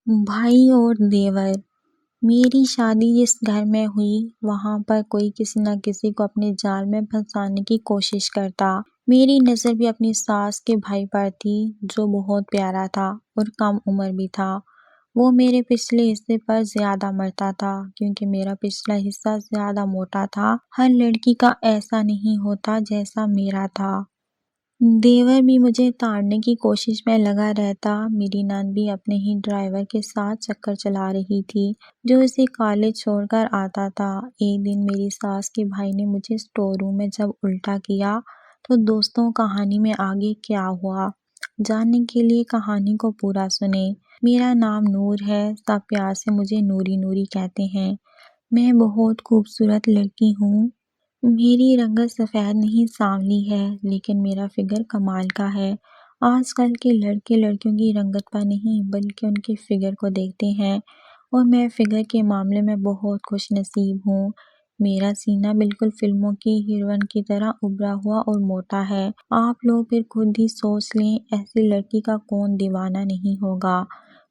بھائی اور دیور، میری شادی جس گھر میں ہوئی وہاں پر کوئی کسی نہ کسی کو اپنے جال میں پھنسانے کی کوشش کرتا۔ میری نظر بھی اپنی ساس کے بھائی پر تھی جو بہت پیارا تھا اور کم عمر بھی تھا۔ وہ میرے پچھلے حصے پر زیادہ مرتا تھا کیونکہ میرا پچھلا حصہ زیادہ موٹا تھا۔ ہر لڑکی کا ایسا نہیں ہوتا جیسا میرا تھا۔ دیور بھی مجھے تاڑنے کی کوشش میں لگا رہتا۔ میری نند بھی اپنے ہی ڈرائیور کے ساتھ چکر چلا رہی تھی جو اسے کالج چھوڑ کر آتا تھا۔ ایک دن میری ساس کے بھائی نے مجھے اسٹور روم میں جب الٹا کیا تو دوستوں کہانی میں آگے کیا ہوا جاننے کے لیے کہانی کو پورا سنیں۔ میرا نام نور ہے، سب پیار سے مجھے نوری نوری کہتے ہیں۔ میں بہت خوبصورت لڑکی ہوں۔ میری رنگت سفید نہیں سانولی ہے لیکن میرا فگر کمال کا ہے۔ آج کل کے لڑکے لڑکیوں کی رنگت پر نہیں بلکہ ان کے فگر کو دیکھتے ہیں اور میں فگر کے معاملے میں بہت خوش نصیب ہوں۔ میرا سینہ بالکل فلموں کی ہیروئن کی طرح ابھرا ہوا اور موٹا ہے۔ آپ لوگ پھر خود ہی سوچ لیں ایسی لڑکی کا کون دیوانہ نہیں ہوگا۔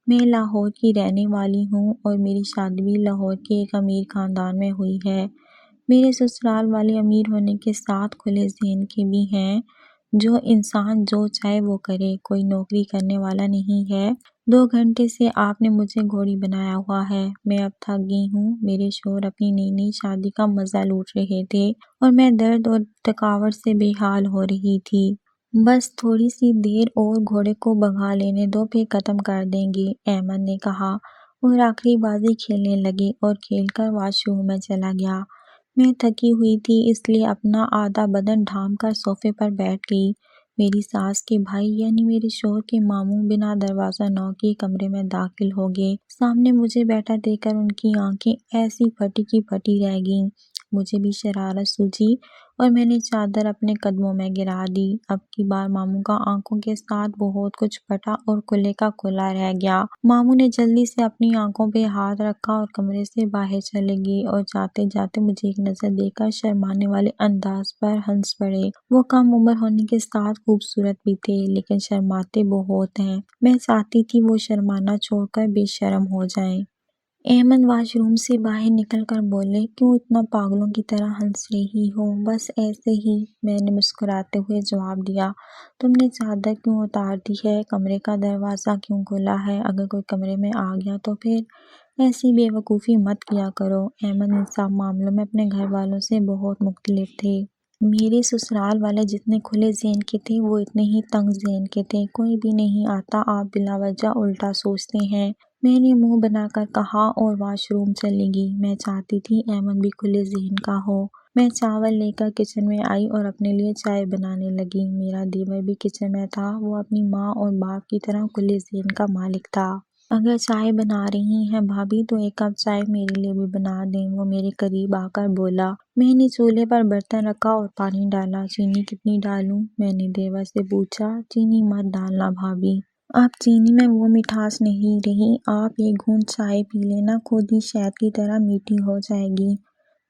میں لاہور کی رہنے والی ہوں اور میری شادی بھی لاہور کے ایک امیر خاندان میں ہوئی ہے۔ میرے سسرال والے امیر ہونے کے ساتھ کھلے ذہن کے بھی ہیں۔ جو انسان جو چاہے وہ کرے، کوئی نوکری کرنے والا نہیں ہے۔ 2 گھنٹے سے آپ نے مجھے گھوڑی بنایا ہوا ہے۔ میں اب تھک گئی ہوں۔ میرے شوہر اپنی نئی نئی شادی کا مزہ لوٹ رہے تھے اور میں درد اور تھکاوٹ سے بے حال ہو رہی تھی۔ بس تھوڑی سی دیر اور گھوڑے کو بھگا لینے دو پھر ختم کر دیں گے، احمد نے کہا اور آخری بازی کھیلنے لگے اور کھیل کر واش روم میں چلا گیا۔ میں تھکی ہوئی تھی اس لیے اپنا آدھا بدن ڈھانپ کر صوفے پر بیٹھ گئی۔ میری ساس کے بھائی یعنی میرے شوہر کے ماموں بنا دروازہ نوک کے کمرے میں داخل ہو گئے۔ سامنے مجھے بیٹھا دیکھ کر ان کی آنکھیں ایسی پھٹی کی پھٹی رہ گئیں۔ مجھے بھی شرارت سوجی اور میں نے چادر اپنے قدموں میں گرا دی۔ اب کی بار ماموں کا آنکھوں کے ساتھ بہت کچھ پھٹا اور کھلے کا کھلا رہ گیا۔ ماموں نے جلدی سے اپنی آنکھوں پہ ہاتھ رکھا اور کمرے سے باہر چلے گئے اور جاتے جاتے مجھے ایک نظر دے کر شرمانے والے انداز پر ہنس پڑے۔ وہ کم عمر ہونے کے ساتھ خوبصورت بھی تھے لیکن شرماتے بہت ہیں۔ میں چاہتی تھی وہ شرمانا چھوڑ کر بے شرم ہو جائیں۔ احمد واش روم سے باہر نکل کر بولے، کیوں اتنا پاگلوں کی طرح ہنس رہی ہو؟ بس ایسے ہی، میں نے مسکراتے ہوئے جواب دیا۔ تم نے چادر کیوں اتار دی ہے؟ کمرے کا دروازہ کیوں کھلا ہے؟ اگر کوئی کمرے میں آ گیا تو پھر؟ ایسی بے وقوفی مت کیا کرو۔ احمد ان سب معاملوں میں اپنے گھر والوں سے بہت مختلف تھے۔ میرے سسرال والے جتنے کھلے ذہن کے تھے وہ اتنے ہی تنگ ذہن کے تھے۔ کوئی بھی نہیں آتا، آپ بلا وجہ الٹا سوچتے ہیں، میں نے منہ بنا کر کہا اور واش روم چلی گئی۔ میں چاہتی تھی احمد بھی کھلے ذہن کا ہو۔ میں چاول لے کر کچن میں آئی اور اپنے لیے چائے بنانے لگی۔ میرا دیور بھی کچن میں تھا۔ وہ اپنی ماں اور باپ کی طرح کھلے ذہن کا مالک تھا۔ اگر چائے بنا رہی ہیں بھابھی تو 1 کپ چائے میرے لیے بھی بنا دیں، وہ میرے قریب آ کر بولا۔ میں نے چولہے پر برتن رکھا اور پانی ڈالا۔ چینی کتنی ڈالوں؟ میں نے دیور سے پوچھا۔ چینی مت ڈالنا بھابھی، اب چینی میں وہ مٹھاس نہیں رہی، آپ ایک گھونٹ چائے پی لینا، خود ہی شہد کی طرح میٹھی ہو جائے گی۔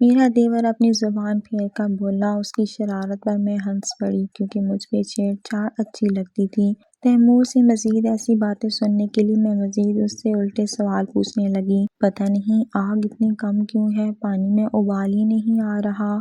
میرا دیور اپنی زبان پھیر کر بولا۔ اس کی شرارت پر میں ہنس پڑی کیونکہ مجھ پہ چھیڑ چھاڑ اچھی لگتی تھی۔ تیمور سے مزید ایسی باتیں سننے کے لیے میں مزید اس سے الٹے سوال پوچھنے لگی۔ پتہ نہیں آگ اتنی کم کیوں ہے، پانی میں ابال ہی نہیں آ رہا۔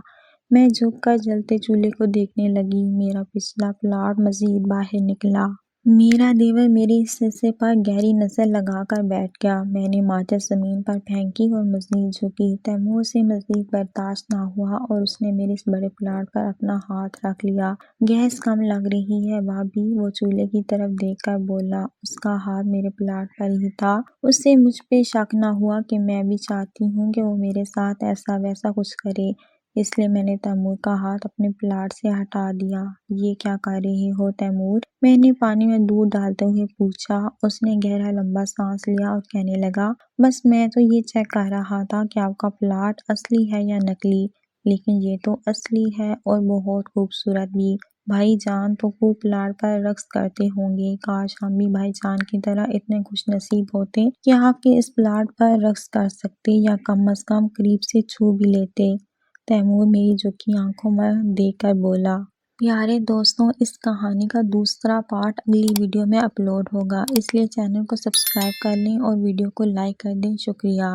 میں جھک کر جلتے چولہے کو دیکھنے لگی۔ میرا پچھلا پلاٹ مزید باہر نکلا۔ میرا دیور میرے اس حصے پر گہری نظر لگا کر بیٹھ گیا۔ میں نے ماچس زمین پر پھینکی اور مزید جھکی۔ تیمور سے مزید برداشت نہ ہوا اور اس نے میرے اس بڑے پلاٹ پر اپنا ہاتھ رکھ لیا۔ گیس کم لگ رہی ہے بھابھی، وہ چولہے کی طرف دیکھ کر بولا۔ اس کا ہاتھ میرے پلاٹ پر ہی تھا۔ اس سے مجھ پہ شک نہ ہوا کہ میں بھی چاہتی ہوں کہ وہ میرے ساتھ ایسا ویسا کچھ کرے، اس لیے میں نے تیمور کا ہاتھ اپنے پلاٹ سے ہٹا دیا۔ یہ کیا کر رہے ہو تیمور؟ میں نے پانی میں دودھ ڈالتے ہوئے پوچھا۔ اس نے گہرا لمبا سانس لیا اور کہنے لگا، بس میں تو یہ چیک کر رہا تھا کہ آپ کا پلاٹ اصلی ہے یا نکلی، لیکن یہ تو اصلی ہے اور بہت خوبصورت بھی۔ بھائی جان تو خوب پلاٹ پر رقص کرتے ہوں گے، کاش ہم بھی بھائی جان کی طرح اتنے خوش نصیب ہوتے کہ آپ کے اس پلاٹ پر رقص کر سکتے یا کم از کم قریب سے چھو بھی لیتے۔ تیمور میری جھکی آنکھوں میں دیکھ کر بولا۔ پیارے دوستوں، اس کہانی کا دوسرا پارٹ اگلی ویڈیو میں اپلوڈ ہوگا، اس لیے چینل کو سبسکرائب کر لیں اور ویڈیو کو لائک کر دیں۔ شکریہ۔